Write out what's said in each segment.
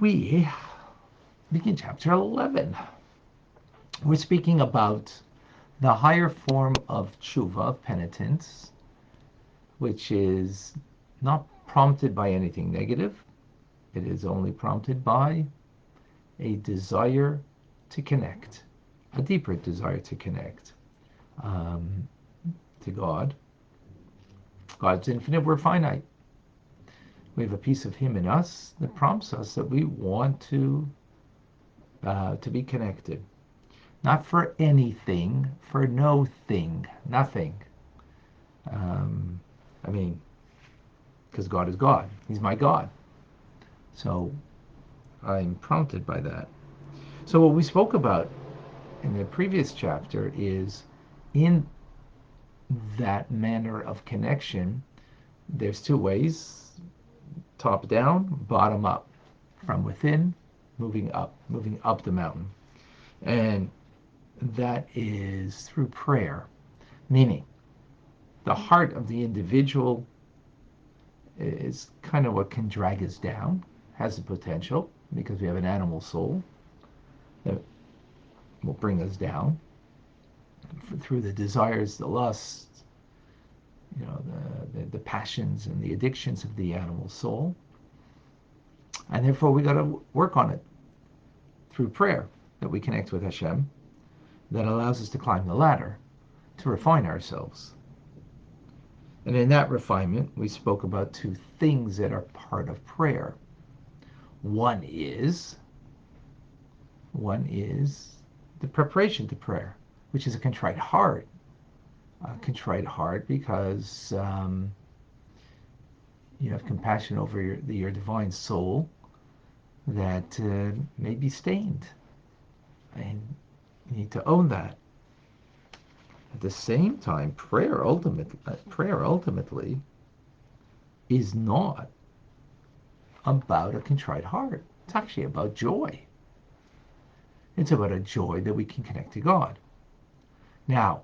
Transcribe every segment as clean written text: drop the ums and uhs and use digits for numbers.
We begin chapter 11. We're speaking about the higher form of teshuvah, penitence, which is not prompted by anything negative. It is only prompted by a desire to connect, a deeper desire to connect to God. God's infinite, we're finite. We have a piece of Him in us that prompts us that we want to be connected. Not for anything, for no thing, nothing. Because God is God. He's my God. So I'm prompted by that. So what we spoke about in the previous chapter is in that manner of connection, there's two ways: top down, bottom up, from within, moving up the mountain. And that is through prayer, meaning the heart of the individual is kind of what can drag us down, has the potential, because we have an animal soul that will bring us down through the desires, the lusts, the passions and the addictions of the animal soul. And therefore we got to work on it through prayer, that we connect with Hashem, that allows us to climb the ladder, to refine ourselves. And in that refinement, we spoke about two things that are part of prayer. One is the preparation to prayer, which is a contrite heart. A contrite heart because you have compassion over your divine soul that may be stained. And you need to own that. At the same time, prayer ultimately is not about a contrite heart. It's actually about joy. It's about a joy that we can connect to God. Now,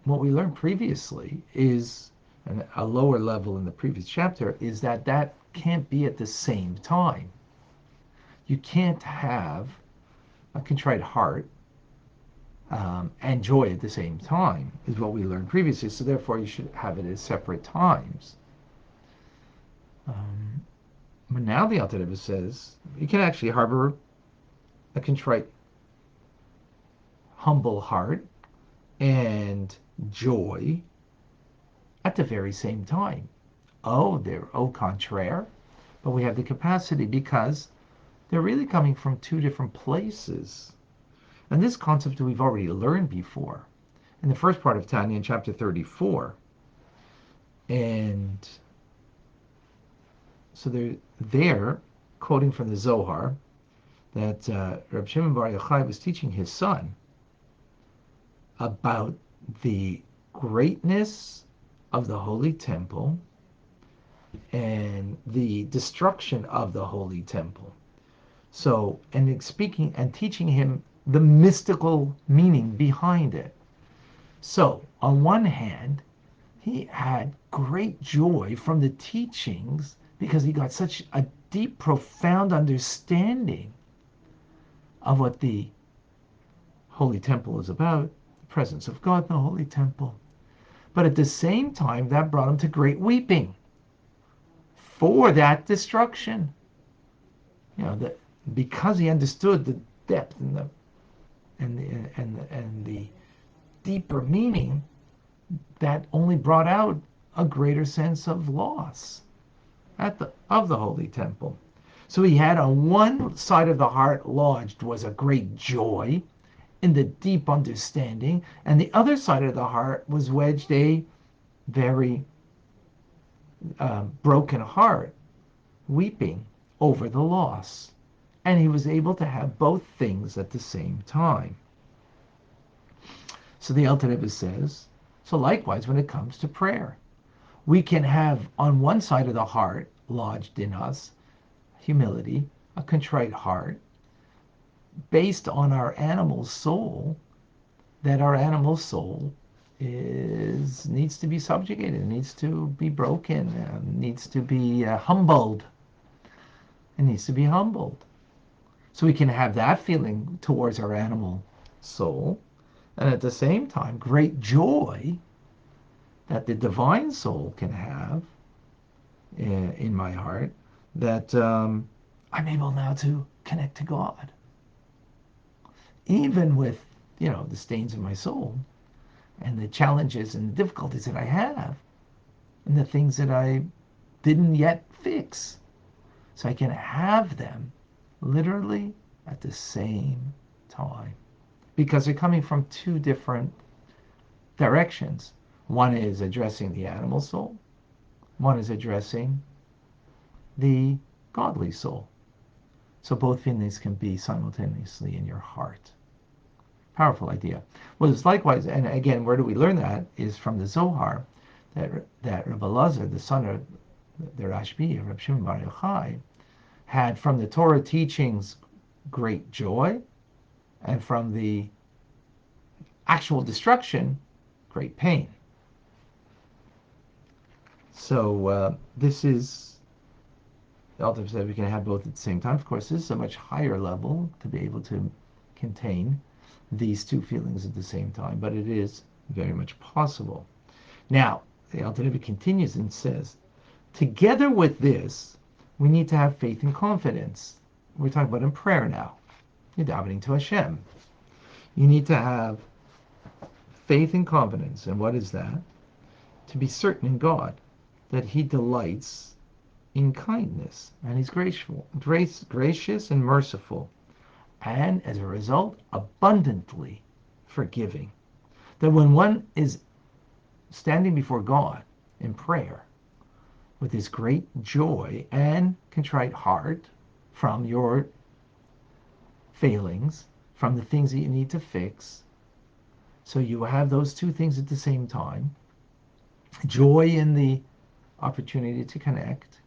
what we learned previously is, and a lower level in the previous chapter, is that can't be at the same time. You can't have a contrite heart and joy at the same time, is what we learned previously. So therefore you should have it at separate times. But now the Untitled says you can actually harbor a contrite, humble heart and joy at the very same time. They're au contraire, but we have the capacity because they're really coming from two different places. And this concept we've already learned before in the first part of Tanya in chapter 34. And so they're quoting from the Zohar that Rabbi Shimon Bar Yochai was teaching his son about the greatness of the Holy Temple and the destruction of the Holy Temple. So, and speaking and teaching him the mystical meaning behind it. So, on one hand, he had great joy from the teachings because he got such a deep, profound understanding of what the Holy Temple is about, the presence of God in the Holy Temple. But at the same time, that brought him to great weeping for that destruction. Because he understood the depth and the deeper meaning, that only brought out a greater sense of loss of the Holy Temple. So he had on one side of the heart lodged was a great joy in the deep understanding, and the other side of the heart was wedged a very broken heart, weeping over the loss. And he was able to have both things at the same time. So the Alter Rebbe says, so likewise when it comes to prayer, we can have on one side of the heart lodged in us humility, a contrite heart, based on our animal soul, that our animal soul needs to be subjugated, needs to be broken, needs to be humbled. It needs to be humbled. So we can have that feeling towards our animal soul, and at the same time, great joy that the divine soul can have in my heart, that I'm able now to connect to God, even with the stains of my soul and the challenges and the difficulties that I have, and the things that I didn't yet fix. So I can have them literally at the same time, because they're coming from two different directions. One is addressing the animal soul, one is addressing the godly soul. So both feelings can be simultaneously in your heart. Powerful idea. Well, it's likewise, and again, where do we learn that? Is from the Zohar, that Rabbi Lazar, the son of the Rashbi, Rabbi Shimon Bar Yochai, had from the Torah teachings great joy, and from the actual destruction, great pain. So this is, the Alter said we can have both at the same time. Of course, this is a much higher level to be able to contain these two feelings at the same time, but it is very much possible. Now, the Alter Rebbe continues and says, together with this, we need to have faith and confidence. We're talking about in prayer now. You're davening to Hashem. You need to have faith and confidence. And what is that? To be certain in God that He delights in kindness, and He's gracious and merciful, and as a result, abundantly forgiving. That when one is standing before God in prayer with this great joy and contrite heart from your failings, from the things that you need to fix, so you have those two things at the same time, joy in the opportunity to connect,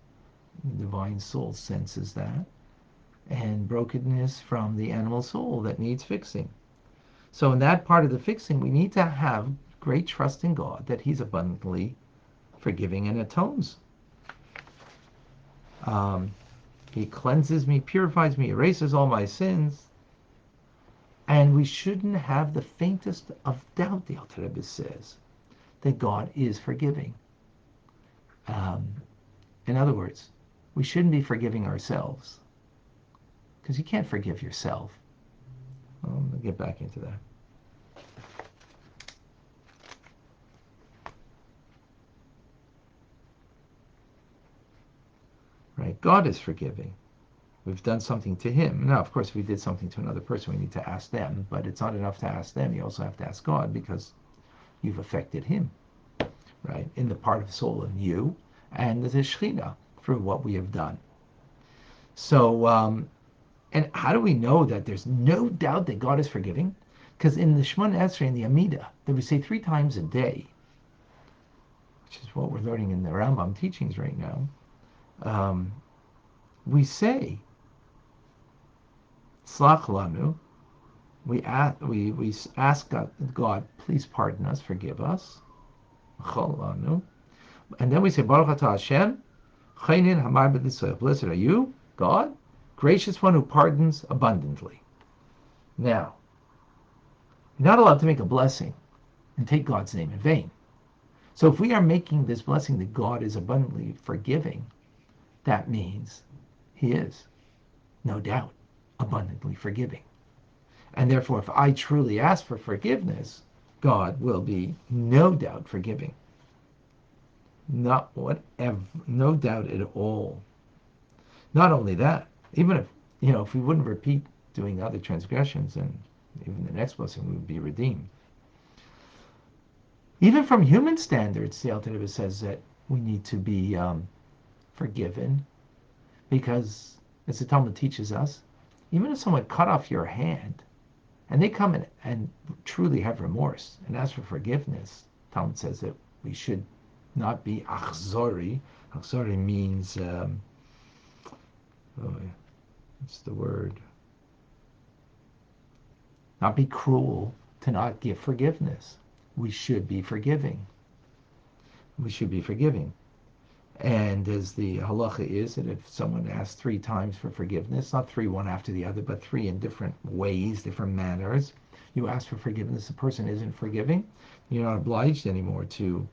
the divine soul senses that, and brokenness from the animal soul that needs fixing. So in that part of the fixing, we need to have great trust in God that He's abundantly forgiving and atones. He cleanses me, purifies me, erases all my sins. And we shouldn't have the faintest of doubt, the Alter Rebbe says, that God is forgiving. In other words, we shouldn't be forgiving ourselves, because you can't forgive yourself. Well, I'm going to get back into that. Right? God is forgiving. We've done something to Him. Now, of course, if we did something to another person, we need to ask them, but it's not enough to ask them. You also have to ask God, because you've affected Him, right? In the part of the soul in you, and the Shekhinah for what we have done. So, and how do we know that there's no doubt that God is forgiving? Because in the Shemona Esrei and the Amida, that we say 3 times a day, which is what we're learning in the Rambam teachings right now, we say, Slach lanu, we ask God, please pardon us, forgive us, Chol lanu, and then we say, Baruch atah Hashem, Chaynin hamar b'Yisrael, blessed are you, God, gracious one who pardons abundantly. Now, you're not allowed to make a blessing and take God's name in vain. So if we are making this blessing that God is abundantly forgiving, that means He is, no doubt, abundantly forgiving. And therefore, if I truly ask for forgiveness, God will be no doubt forgiving. Not whatever, no doubt at all. Not only that, even if we wouldn't repeat doing other transgressions, and even the next blessing we would be redeemed. Even from human standards, the Alter Rebbe says that we need to be forgiven, because, as the Talmud teaches us, even if someone cut off your hand, and they come and truly have remorse and ask for forgiveness, Talmud says that we should not be achzori. Achzori means, what's the word? Not be cruel, to not give forgiveness. We should be forgiving. We should be forgiving. And as the halacha is, that if someone asks 3 times for forgiveness, not three one after the other, but three in different ways, different manners, you ask for forgiveness, the person isn't forgiving, you're not obliged anymore to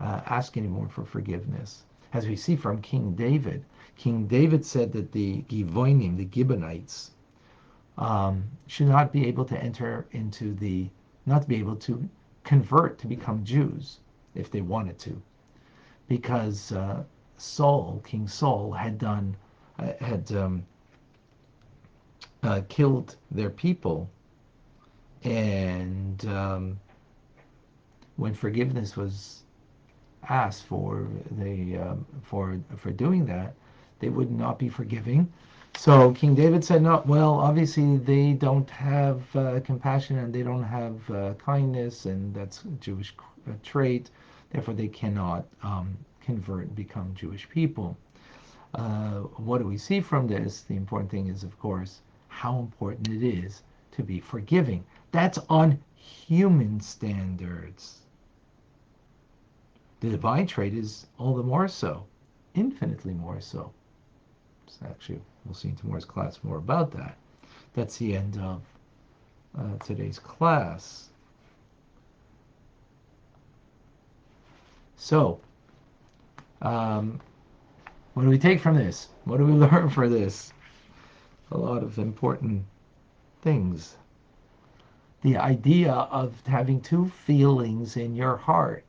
ask anymore for forgiveness. As we see from King David said that the Givonim, the Gibeonites, should not be able to enter into the, not be able to convert to become Jews if they wanted to, because King Saul, had killed their people, and when forgiveness was asked for for doing that, they would not be forgiving. So King David said, "No, well, obviously they don't have compassion and they don't have kindness, and that's a Jewish trait. Therefore, they cannot convert and become Jewish people." What do we see from this? The important thing is, of course, how important it is to be forgiving. That's on human standards. The divine trait is all the more so, infinitely more so. So actually, we'll see in tomorrow's class more about that. That's the end of today's class. So, what do we take from this? What do we learn for this? A lot of important things. The idea of having two feelings in your heart.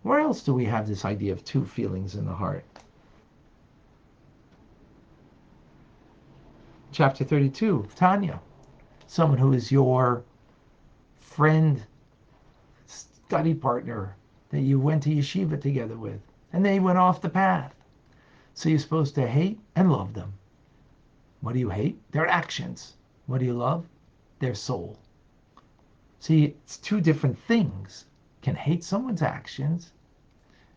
Where else do we have this idea of two feelings in the heart? Chapter 32 of Tanya. Someone who is your friend, study partner, that you went to yeshiva together with, and they went off the path. So you're supposed to hate and love them. What do you hate? Their actions. What do you love? Their soul. See, it's two different things. You can hate someone's actions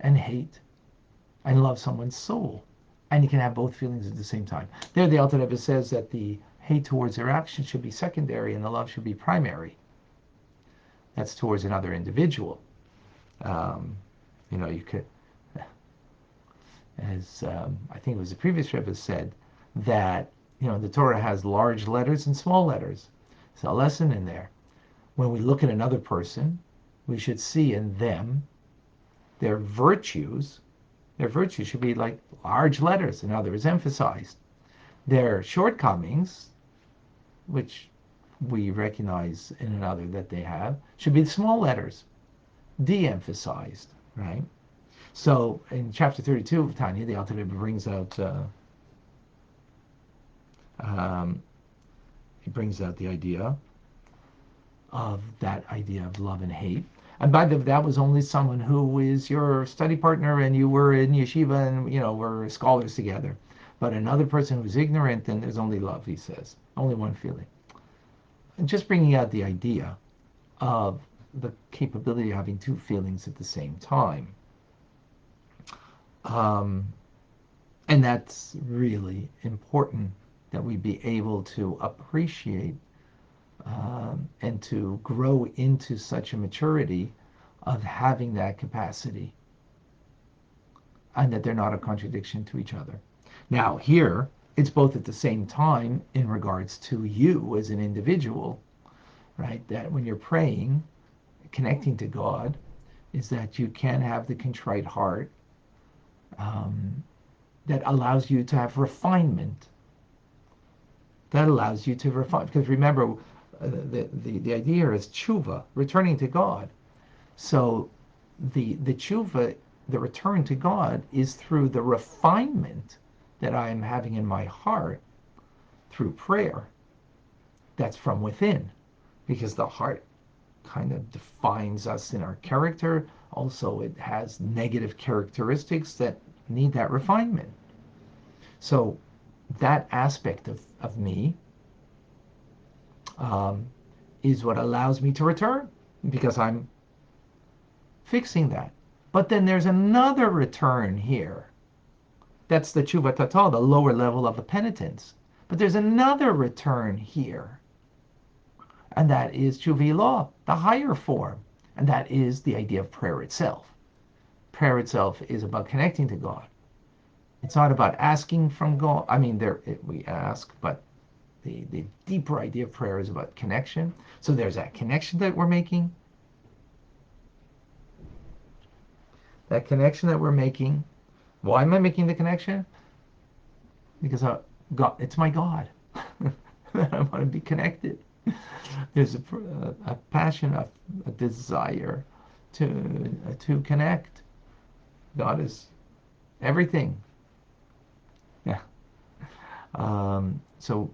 and hate and love someone's soul. And you can have both feelings at the same time. There, the Alter Rebbe says that the hate towards their actions should be secondary and the love should be primary. That's towards another individual. You could, as I think it was the previous Rebbe said, that the Torah has large letters and small letters. There's a lesson in there. When we look at another person, we should see in them their virtues. Their virtues should be like large letters, in other words, emphasized. Their shortcomings, which we recognize in another that they have, should be small letters, de-emphasized, right? So in chapter 32 of Tanya, the Alter Rebbe brings out he brings out the idea of that idea of love and hate. And by that was only someone who is your study partner and you were in yeshiva and were scholars together. But another person who's ignorant, then there's only love, he says, only one feeling. And just bringing out the idea of the capability of having two feelings at the same time. And that's really important, that we be able to appreciate and to grow into such a maturity of having that capacity, and that they're not a contradiction to each other. Now here, it's both at the same time in regards to you as an individual, right? That when you're praying, connecting to God, is that you can have the contrite heart that allows you to have refinement. That allows you to refine, because remember, the idea is teshuvah, returning to God. So the teshuvah, the return to God, is through the refinement that I am having in my heart through prayer. That's from within, because the heart kind of defines us in our character. Also, it has negative characteristics that need that refinement. So that aspect of me is what allows me to return, because I'm fixing that. But then there's another return here. That's the teshuvah tatal, the lower level of a penitence. But there's another return here. And that is teshuvah, the higher form. And that is the idea of prayer itself. prayer itself is about connecting to God. It's not about asking from God. I mean, we ask, but the deeper idea of prayer is about connection. So there's that connection that we're making. That connection that we're making. Why am I making the connection? Because God, it's my God. I want to be connected. There's a passion, a desire to connect. God is everything. Yeah. So,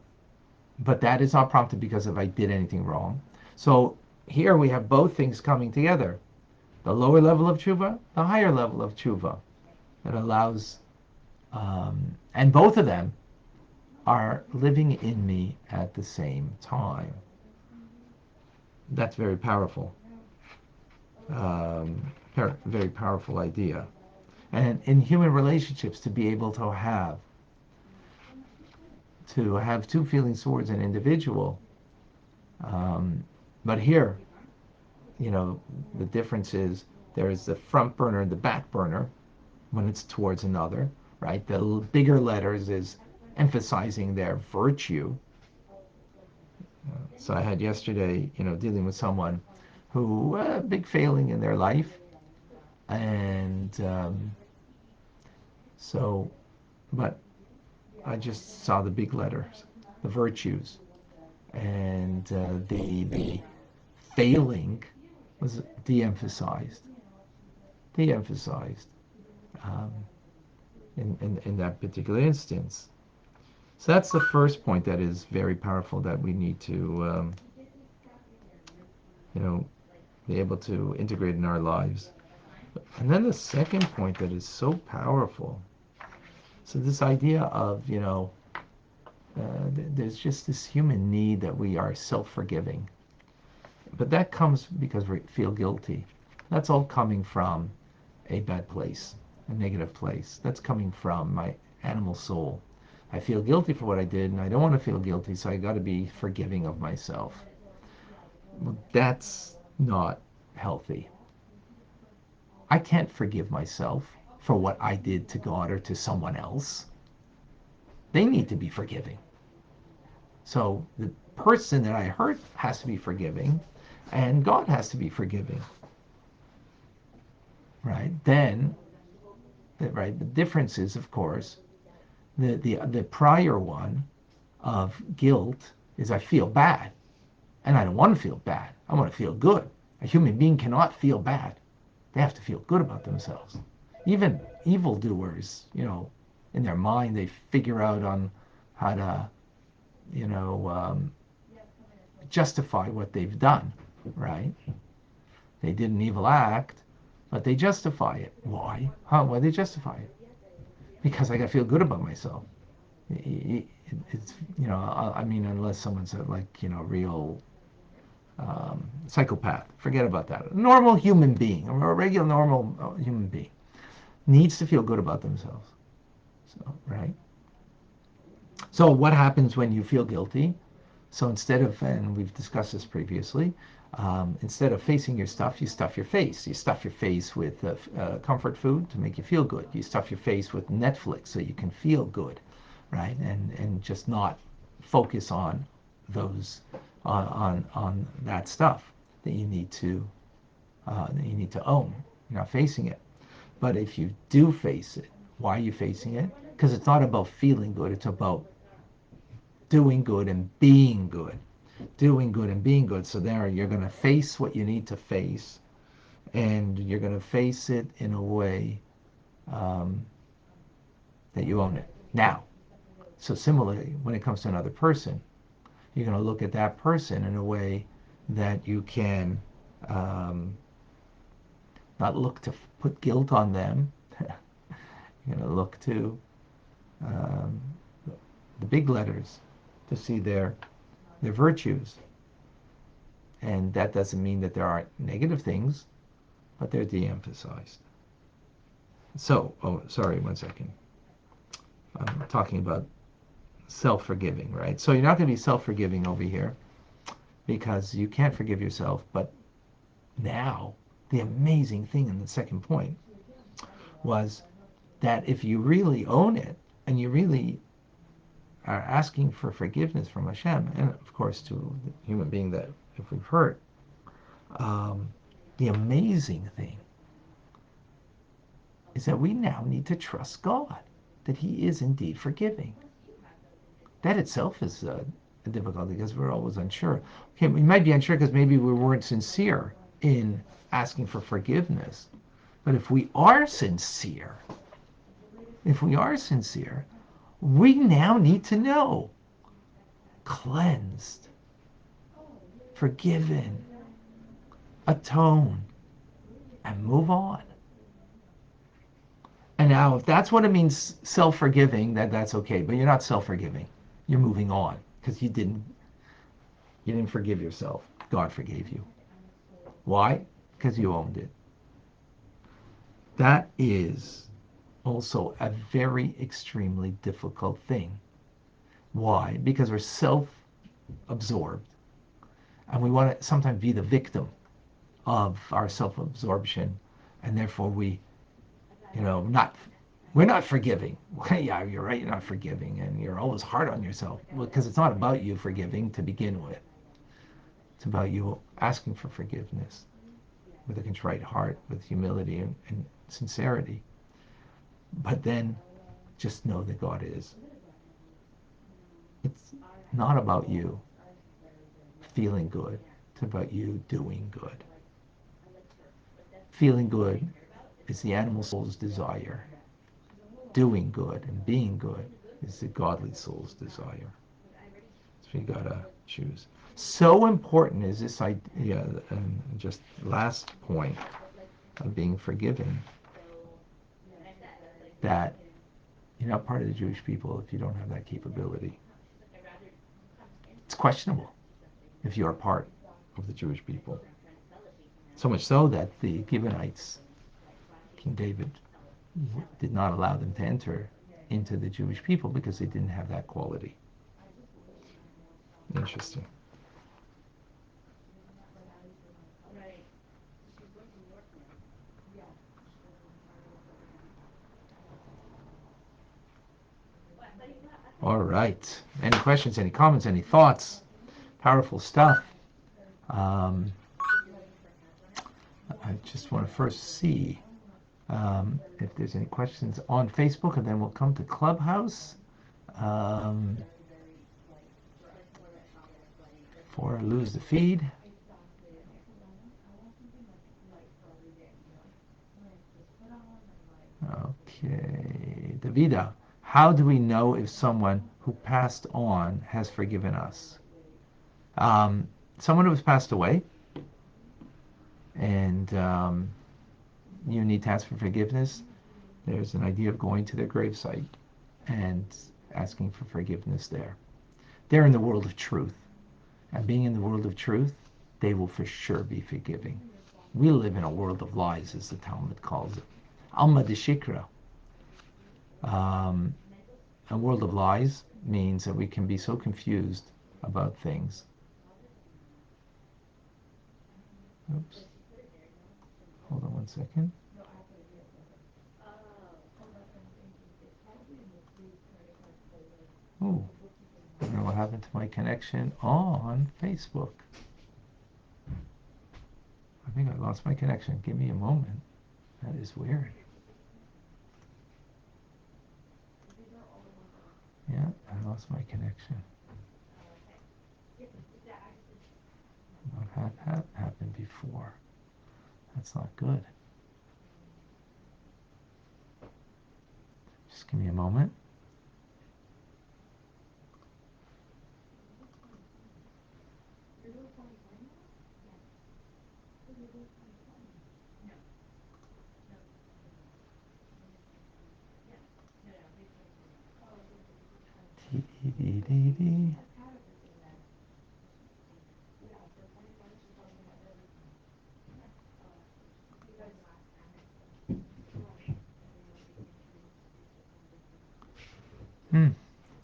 but that is not prompted because if I did anything wrong. So here we have both things coming together. The lower level of teshuvah, the higher level of teshuvah. That allows, and both of them are living in me at the same time. That's very powerful. Very powerful idea. And in human relationships, to be able to have two feelings towards an individual. But here, the difference is there is the front burner and the back burner when it's towards another, right? The bigger letters is emphasizing their virtue. So I had yesterday, dealing with someone who big failing in their life, and but I just saw the big letters, the virtues, and the failing was de-emphasized in that particular instance. So that's the first point that is very powerful that we need to, be able to integrate in our lives. And then the second point that is so powerful. So this idea of, there's just this human need that we are self-forgiving. But that comes because we feel guilty. That's all coming from a bad place, a negative place. That's coming from my animal soul. I feel guilty for what I did, and I don't want to feel guilty, so I got to be forgiving of myself. Well, that's not healthy. I can't forgive myself for what I did to God or to someone else. They need to be forgiving. So the person that I hurt has to be forgiving, and God has to be forgiving. Right? Then, right, the difference is, of course, the prior one of guilt is I feel bad, and I don't want to feel bad. I want to feel good. A human being cannot feel bad. They have to feel good about themselves. Even evildoers, in their mind, they figure out on how to, justify what they've done, right? They did an evil act, but they justify it. Why? Why they justify it? Because I got to feel good about myself. It's, I mean, unless someone's real psychopath. Forget about that. A normal human being, a regular normal human being, needs to feel good about themselves. So, right? So what happens when you feel guilty? So instead of, and we've discussed this previously, instead of facing your stuff, you stuff your face. You stuff your face with comfort food to make you feel good. You stuff your face with Netflix so you can feel good, right? And just not focus on those, on that stuff that you need to own. You're not facing it. But if you do face it, why are you facing it? Because it's not about feeling good. It's about doing good and being good. Doing good and being good. So there you're going to face what you need to face, and you're going to face it in a way that you own it. Now, so similarly, when it comes to another person, you're going to look at that person in a way that you can not look to put guilt on them. You're going to look to the big letters to see their virtues. And that doesn't mean that there aren't negative things, but they're de-emphasized. So, sorry, 1 second. I'm talking about self-forgiving, right? So you're not going to be self-forgiving over here because you can't forgive yourself. But now, the amazing thing in the second point was that if you really own it and you really are asking for forgiveness from Hashem, and of course to the human being that if we've hurt, the amazing thing is that we now need to trust God, that He is indeed forgiving. That itself is a difficulty because we're always unsure. Okay, we might be unsure because maybe we weren't sincere in asking for forgiveness. But if we are sincere, we now need to know cleansed, forgiven, atone, and move on. And now, if that's what it means, self-forgiving, that's okay. But you're not self-forgiving. You're moving on because you didn't forgive yourself. God forgave you. Why? Because you owned it. That is also a very extremely difficult thing. Why? Because we're self-absorbed, and we want to sometimes be the victim of our self-absorption, and therefore we're not forgiving. Yeah, you're right, you're not forgiving, and you're always hard on yourself. Because it's not about you forgiving to begin with. It's about you asking for forgiveness with a contrite heart, with humility and sincerity. But then just know that God is. It's not about you feeling good. It's about you doing good. Feeling good is the animal soul's desire. Doing good and being good is the godly soul's desire. So you gotta choose. So important is this idea, and just last point of being forgiven, that you're not part of the Jewish people if you don't have that capability. It's questionable if you are part of the Jewish people. So much so that the Gibeonites, King David, did not allow them to enter into the Jewish people because they didn't have that quality. Interesting. All right. Any questions, any comments, any thoughts? Powerful stuff. I just want to first see if there's any questions on Facebook, and then we'll come to Clubhouse. Before I lose the feed. Okay. Davida, how do we know if someone who passed on has forgiven us? Someone who has passed away, and you need to ask for forgiveness. There's an idea of going to their gravesite and asking for forgiveness there. They're in the world of truth. And being in the world of truth, they will for sure be forgiving. We live in a world of lies, as the Talmud calls it. Alma de Shikra. A world of lies means that we can be so confused about things. Oops. Hold on one second. Oh, I don't know what happened to my connection on Facebook. I think I lost my connection. Give me a moment. That is weird. Yeah, I lost my connection. What had happened before? That's not good. Just give me a moment.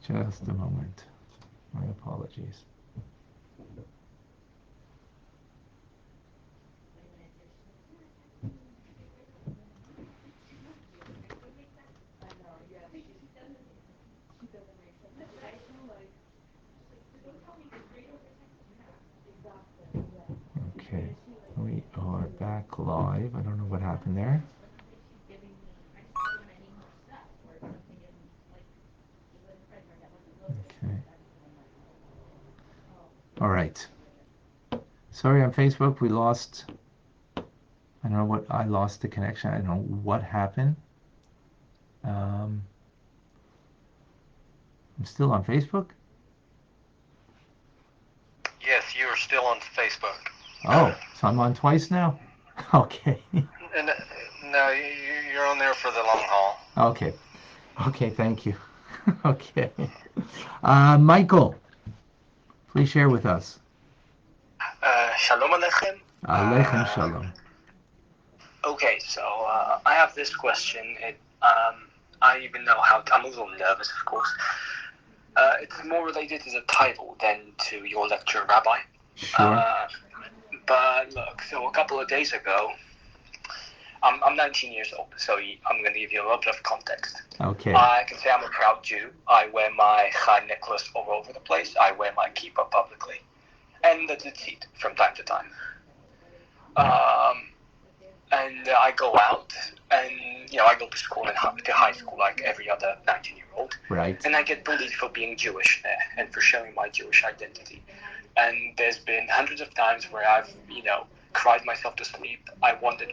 Just a moment. My apologies. Facebook Live. I don't know what happened there. Okay. All right. Sorry, on Facebook we lost. I don't know what. I lost the connection. I don't know what happened. I'm still on Facebook. Yes, you are still on Facebook. Oh, so I'm on twice now? Okay. And no, you're on there for the long haul. Okay. Okay, thank you. Okay. Michael, please share with us. Shalom Aleichem. Aleichem Shalom. Okay, so I have this question. I even know how. I'm a little nervous, of course. It's more related to the title than to your lecture, Rabbi. Sure. But look, so a couple of days ago, I'm 19 years old, so I'm going to give you a little bit of context. Okay. I can say I'm a proud Jew. I wear my chai necklace all over the place. I wear my kippah publicly, and the tzitzit from time to time. And I go out, and I go to school and to high school like every other 19-year-old. Right. And I get bullied for being Jewish there and for showing my Jewish identity. And there's been hundreds of times where I've, cried myself to sleep. I wondered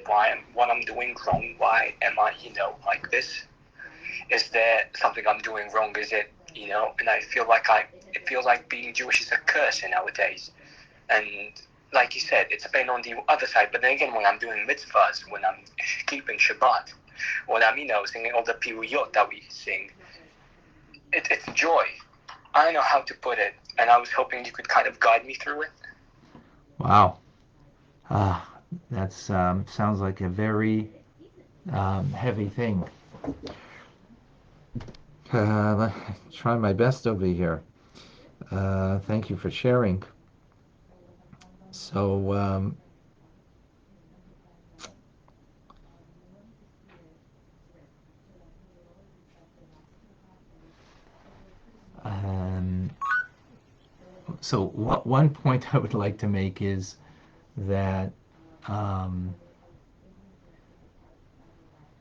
what I'm doing wrong. Why am I, like this? Is there something I'm doing wrong? Is it, And I feel like it feels like being Jewish is a curse nowadays. And like you said, it's pain on the other side. But then again, when I'm doing mitzvahs, when I'm keeping Shabbat, when I'm, singing all the piruyot that we sing, it's joy. I don't know how to put it, and I was hoping you could kind of guide me through it. Wow. That sounds like a very heavy thing. Try my best over here. Thank you for sharing. So, um, one point I would like to make is that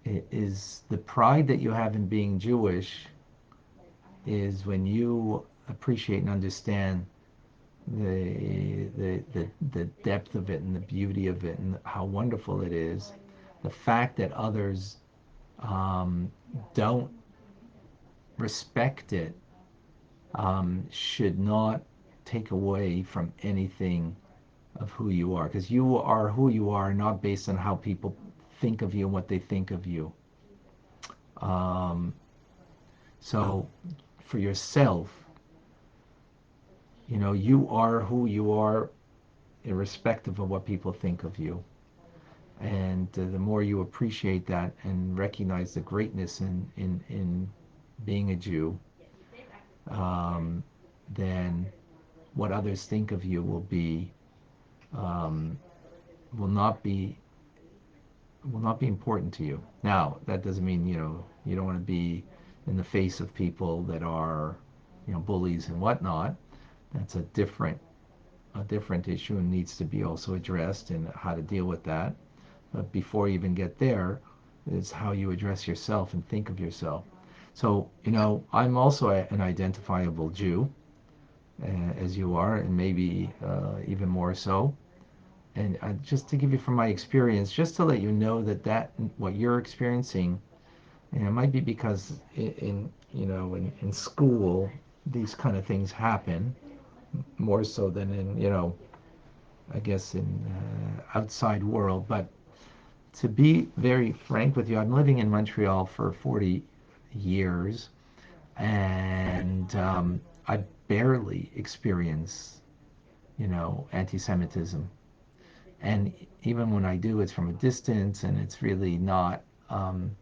is the pride that you have in being Jewish is when you appreciate and understand the depth of it and the beauty of it and how wonderful it is. The fact that others don't respect it should not take away from anything of who you are, because you are who you are, not based on how people think of you and what they think of you. So for yourself, you are who you are, irrespective of what people think of you. And the more you appreciate that and recognize the greatness in being a Jew, then what others think of you um, will not be important to you. Now, that doesn't mean you don't want to be in the face of people that are bullies and whatnot. That's a different issue and needs to be also addressed and how to deal with that. But before you even get there, is how you address yourself and think of yourself. So, I'm also an identifiable Jew, as you are, and maybe even more so. And just to give you from my experience, just to let you know that what you're experiencing, it might be because in school these kind of things happen more so than in I guess in outside world. But to be very frank with you, I'm living in Montreal for 40 years, and I barely experience, anti-Semitism. And even when I do, it's from a distance, and it's really not. And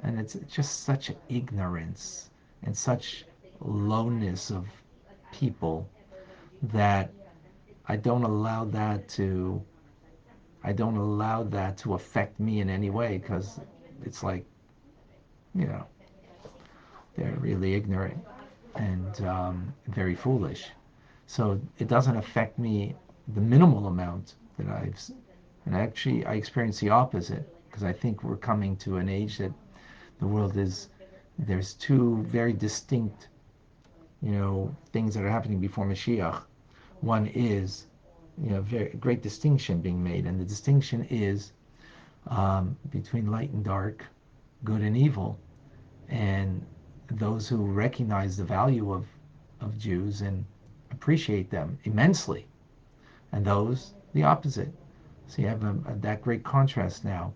it's just such ignorance and such lowness of people that I don't allow that to I don't allow that to affect me in any way, because it's like, you know, they're really ignorant and very foolish. So it doesn't affect me the minimal amount that I've And actually, I experience the opposite, because I think we're coming to an age that the world is, there's two very distinct, things that are happening before Mashiach. One is, very great distinction being made, and the distinction is between light and dark, good and evil, and those who recognize the value of Jews and appreciate them immensely, and those the opposite. So you have that great contrast now.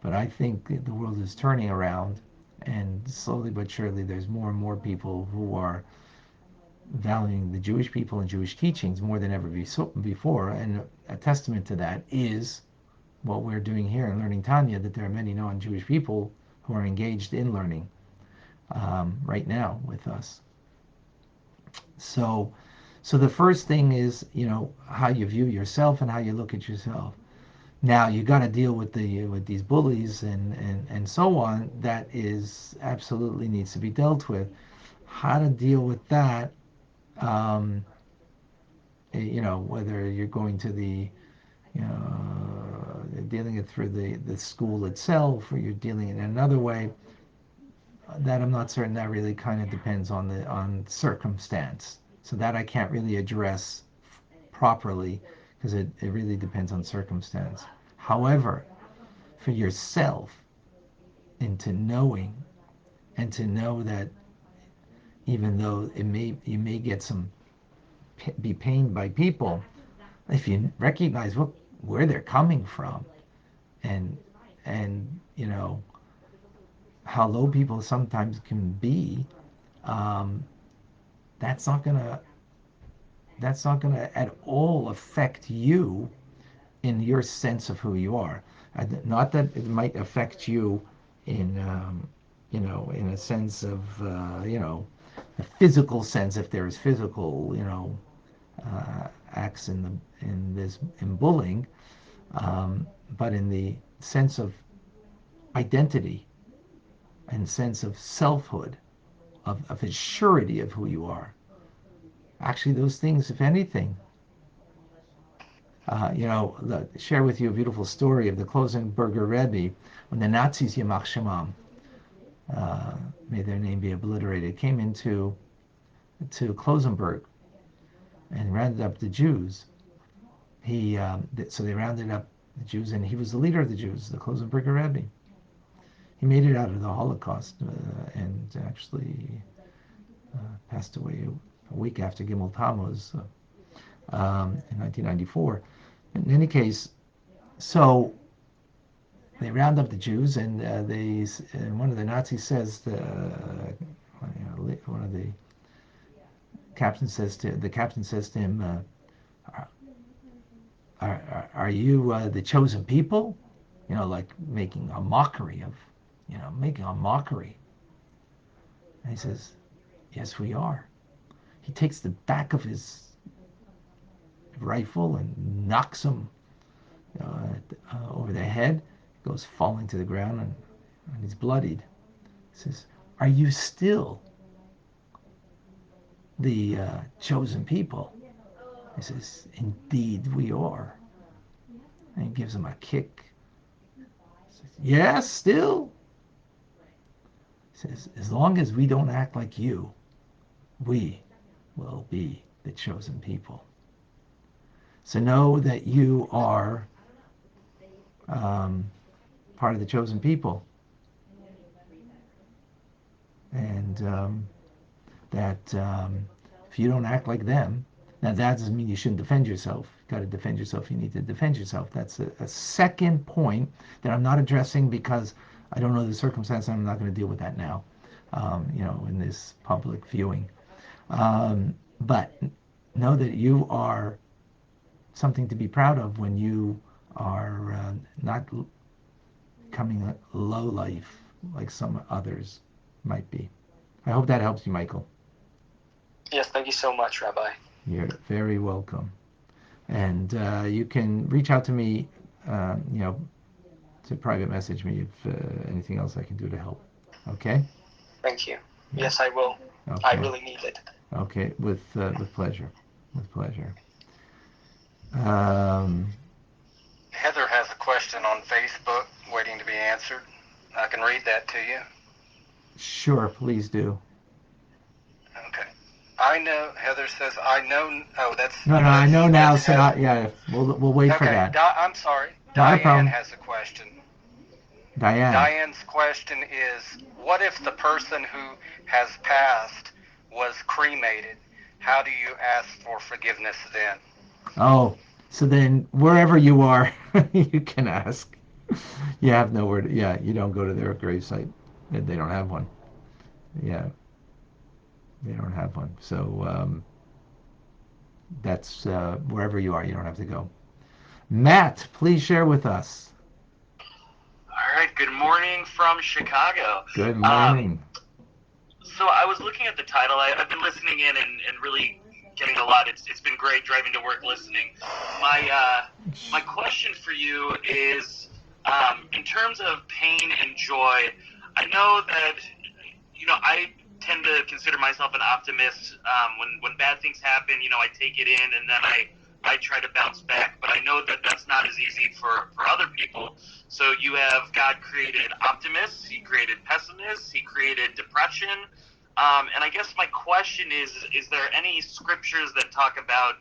But I think the world is turning around, and slowly but surely there's more and more people who are valuing the Jewish people and Jewish teachings more than ever before. And a testament to that is what we're doing here in learning Tanya, that there are many non-Jewish people who are engaged in learning right now with us. So the first thing is, how you view yourself and how you look at yourself. Now you got to deal with these bullies and so on. That is absolutely needs to be dealt with. How to deal with that? Whether you're going to dealing it through the school itself, or you're dealing it in another way. That I'm not certain. That really kind of depends on circumstance. So that I can't really address properly, because it really depends on circumstance. However, for yourself, into knowing, and to know that even though you may get be pained by people, if you recognize where they're coming from, and how low people sometimes can be, that's not gonna at all affect you in your sense of who you are. Not that it might affect you in in a sense of a physical sense, if there is physical acts in bullying, but in the sense of identity and sense of selfhood, of a surety of who you are. Actually, those things, if anything, share with you a beautiful story of the Klosenberger Rebbe when the Nazis, Yamach Shemam, may their name be obliterated, came into Klosenberg and rounded up the Jews. So they rounded up the Jews, and he was the leader of the Jews, the Klosenberger Rebbe. He made it out of the Holocaust and actually passed away a week after Gimel Tammuz in 1994. In any case, so they round up the Jews, and one of the Nazis says, one of the captain says to him, are you the chosen people? Like making a mockery of, And he says, yes, we are. He takes the back of his rifle and knocks him over the head, goes falling to the ground, and he's bloodied. He says, are you still the chosen people? He says, indeed we are. And he gives him a kick. He says, yes, still? He says, as long as we don't act like you, we will be the chosen people. So know that you are part of the chosen people. And that if you don't act like them, now that doesn't mean you shouldn't defend yourself. You've got to defend yourself. You need to defend yourself. That's a second point that I'm not addressing because I don't know the circumstance. I'm not going to deal with that now, in this public viewing. But know that you are something to be proud of when you are not becoming a low life like some others might be. I hope that helps you, Michael. Yes, thank you so much, Rabbi. You're very welcome. And you can reach out to me, to private message me if anything else I can do to help. Okay? Thank you. Yes, I will. Okay. I really need it. Okay, with pleasure. With pleasure. Heather has a Facebook waiting to be answered. I can read that to you. Sure, please do. Okay. I know, Heather says, I know, oh, that's... No, I know now, so yeah, we'll wait for that. I'm sorry. Not a problem. Diane has a question. Diane. Diane's question is, what if the person who has passed was cremated? How do you ask for forgiveness then? Oh, so then wherever you are, you can ask. You have nowhere to, yeah, you don't go to their gravesite. They don't have one. Yeah, they don't have one. So that's wherever you are, you don't have to go. Matt, please share with us. All right, good morning from Chicago. Good morning. So I was looking at the title. I've been listening in and really getting a lot. It's been great driving to work listening. My question for you is, in terms of pain and joy, I know that, I tend to consider myself an optimist. When bad things happen, I take it in and then I try to bounce back. But I know that that's not as easy for other people. So you have God created optimists, He created pessimists, He created depression. And I guess my question is there any scriptures that talk about,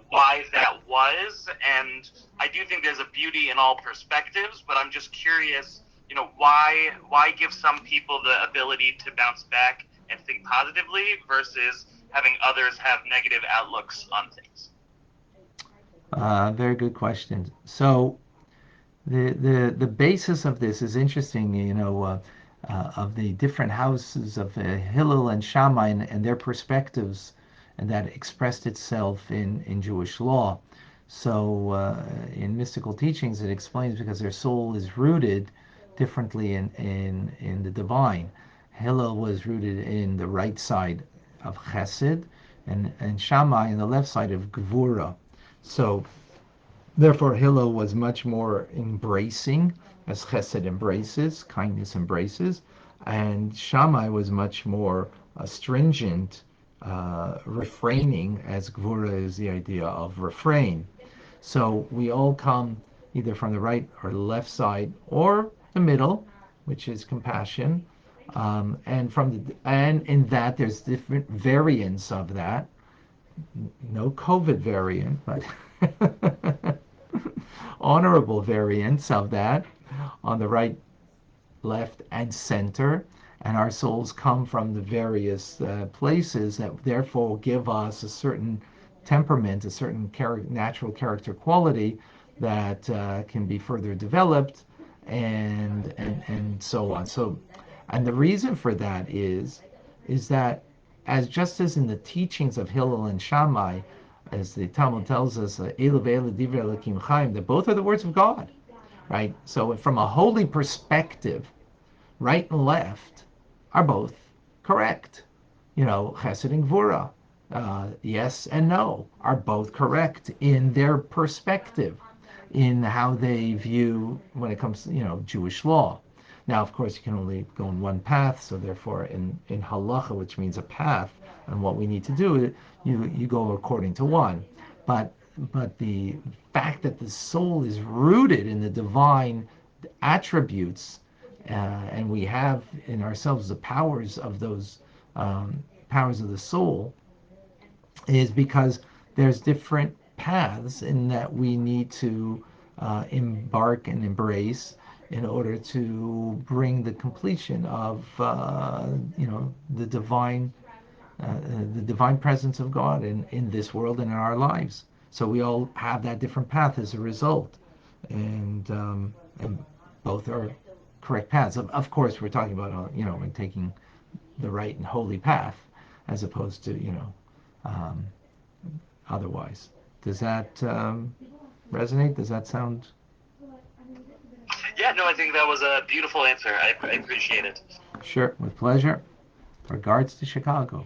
why that was? And I do think there's a beauty in all perspectives, but I'm just curious, why give some people the ability to bounce back and think positively versus having others have negative outlooks on things? Very good question. So the basis of this is interesting, of the different houses of Hillel and Shammai and their perspectives, and that expressed itself in Jewish law. So in mystical teachings, it explains because their soul is rooted differently in the divine. Hillel was rooted in the right side of Chesed, and Shammai in the left side of Gvura. So therefore, Hillel was much more embracing, as Chesed embraces, kindness embraces, and Shammai was much more stringent, refraining, as Gvura is the idea of refrain. So we all come either from the right or the left side, or the middle, which is compassion, and in that there's different variants of that. No COVID variant, but honorable variants of that on the right, left, and center. And our souls come from the various places that therefore give us a certain temperament, a certain natural character quality that can be further developed, and so on. So, and the reason for that is that just as in the teachings of Hillel and Shammai, as the Talmud tells us, Elu ve'elu divrei Elokim Chaim, that both are the words of God, right? So from a holy perspective, right and left are both correct. Chesed and Gvura, yes and no, are both correct in their perspective, in how they view when it comes to, Jewish law. Now, of course, you can only go in one path, so therefore in halacha, which means a path, and what we need to do, you go according to one. But the fact that the soul is rooted in the divine attributes, and we have in ourselves the powers of those powers of the soul, is because there's different paths in that we need to embark and embrace in order to bring the completion of the divine presence of God in this world and in our lives. So we all have that different path as a result, and both are correct paths. Of course, we're talking about when taking the right and holy path, as opposed to otherwise. Does that resonate? Does that sound? Yeah, no, I think that was a beautiful answer. I appreciate it. Sure, with pleasure. Regards to Chicago.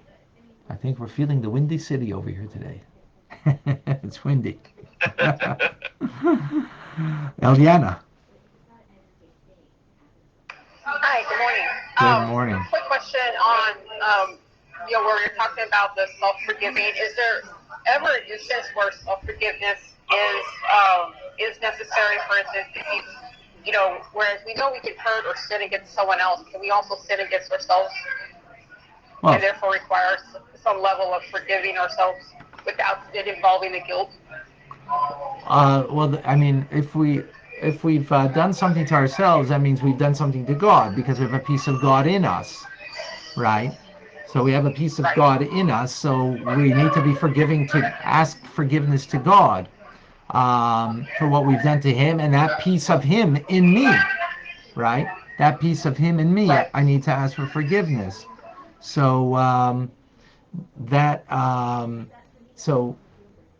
I think we're feeling the windy city over here today. It's windy. Eliana. Hi, good morning. Good morning. Quick question on, where you're talking about the self-forgiving. Is there ever an instance where self-forgiveness is necessary? For instance, if you whereas we know we can hurt or sin against someone else, can we also sin against ourselves Well, and therefore require some level of forgiving ourselves without it involving the guilt? I mean, if we've done something to ourselves, that means we've done something to God because we have a piece of God in us, right? So we have a piece of Right. God in us, so we need to be forgiving, to ask forgiveness to God for what we've done to Him, and that piece of Him in me, right? That piece of Him in me, Right. I need to ask for forgiveness. So that so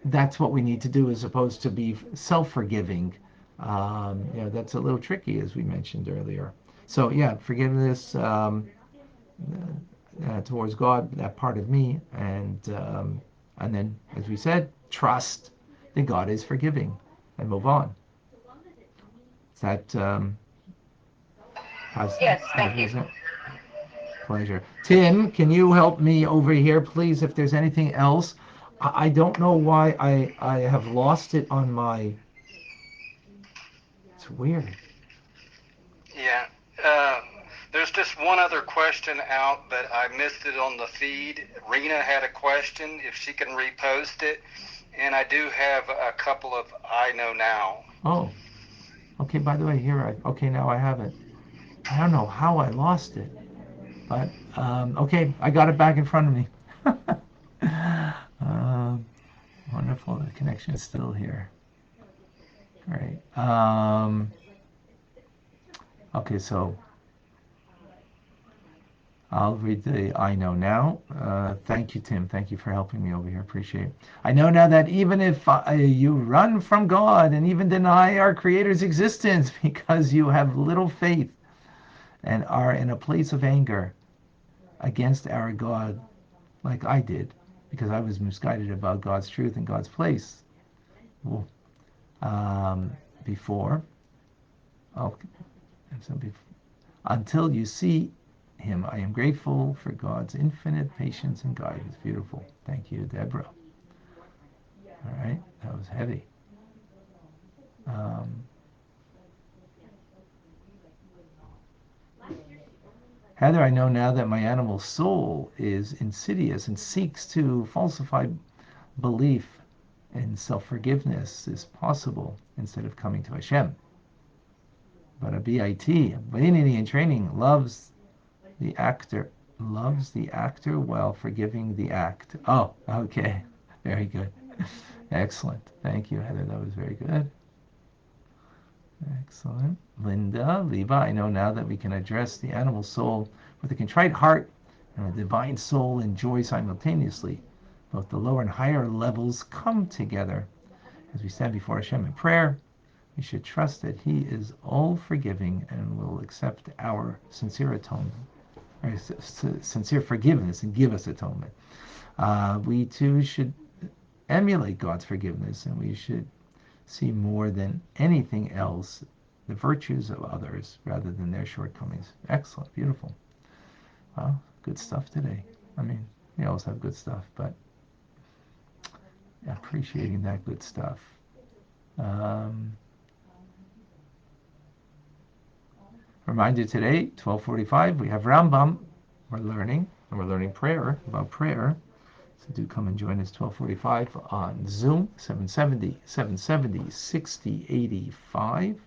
that's what we need to do, as opposed to be self-forgiving. That's a little tricky, as we mentioned earlier. So yeah, forgiveness towards God, that part of me, and then, as we said, trust that God is forgiving, and move on. Is that Yes, thank you. Pleasure. Tim, can you help me over here, please, if there's anything else? I don't know why I have lost it on my... It's weird. Yeah. There's just one other question out, but I missed it on the feed. Rena had a question, if she can repost it. And I do have a couple of I know now. Oh, okay, by the way, okay, now I have it. I don't know how I lost it, but okay, I got it back in front of me. Wonderful, the connection is still here. Great. Okay, so I'll read the I know now. Thank you, Tim. Thank you for helping me over here. Appreciate it. I know now that even if you run from God and even deny our Creator's existence because you have little faith and are in a place of anger against our God, like I did, because I was misguided about God's truth and God's place before. Until you see Him, I am grateful for God's infinite patience and guidance. Beautiful. Thank you, Deborah. All right, that was heavy. Heather, I know now that my animal soul is insidious and seeks to falsify belief, and self-forgiveness is possible instead of coming to Hashem. But a BIT, in training, loves the actor while forgiving the act. Oh, okay. Very good. Excellent. Thank you, Heather. That was very good. Excellent. Linda, Levi, I know now that we can address the animal soul with a contrite heart and a divine soul and joy simultaneously. Both the lower and higher levels come together. As we stand before Hashem in prayer, we should trust that He is all forgiving and will accept our sincere atonement, or sincere forgiveness, and give us atonement. We too should emulate God's forgiveness, and we should see more than anything else the virtues of others rather than their shortcomings. Excellent, beautiful. Well, good stuff today. I mean, we always have good stuff, but appreciating that good stuff. Reminder today, 12:45, we have Rambam. We're learning prayer, about prayer. So do come and join us 12:45 on Zoom, 770-6085,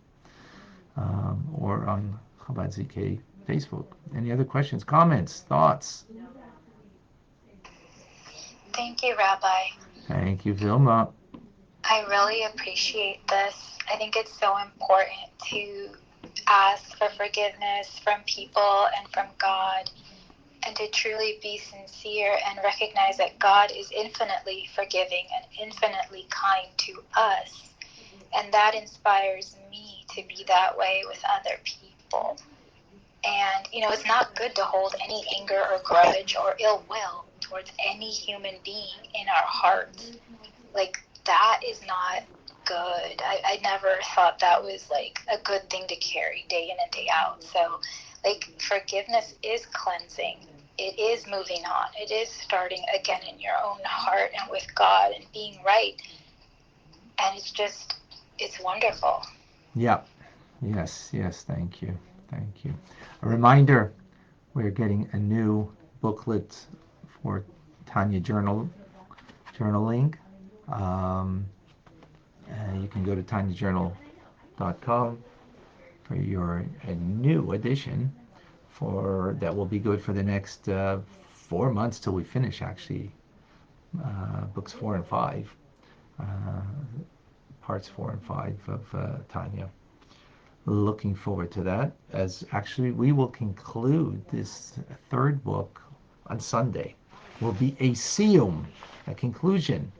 or on Chabad ZK Facebook. Any other questions, comments, thoughts? Thank you, Rabbi. Thank you, Vilma. I really appreciate this. I think it's so important to ask for forgiveness from people and from God, and to truly be sincere and recognize that God is infinitely forgiving and infinitely kind to us. And that inspires me to be that way with other people. And, it's not good to hold any anger or grudge or ill will towards any human being in our hearts. Like, that is not good. I never thought that was, a good thing to carry day in and day out. So, forgiveness is cleansing. It is moving on. It is starting again in your own heart and with God and being right. And it's wonderful. Yeah. Yes, yes, thank you. Thank you. A reminder, we're getting a new booklet for Tanya journaling. Um, you can go to tanyajournal.com for a new edition that will be good for the next 4 months till we finish, actually, books 4 and 5, uh, parts 4 and 5 of Tanya. Looking forward to that, as actually we will conclude this third book on Sunday. Will be a siyum, a conclusion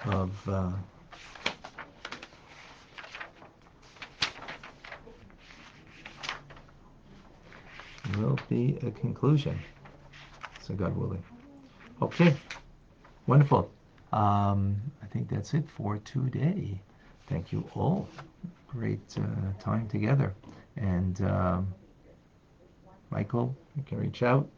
of will be a conclusion. So God willing. Okay, wonderful. I think that's it for today. Thank you all. Great time together. And Michael, you can reach out.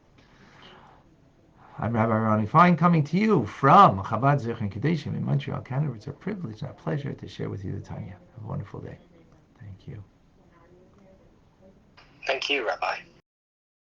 I'm Rabbi Ronnie Fine, coming to you from Chabad Zechin Kadeshim in Montreal, Canada. It's a privilege and a pleasure to share with you the Tanya. Have a wonderful day. Thank you. Thank you, Rabbi.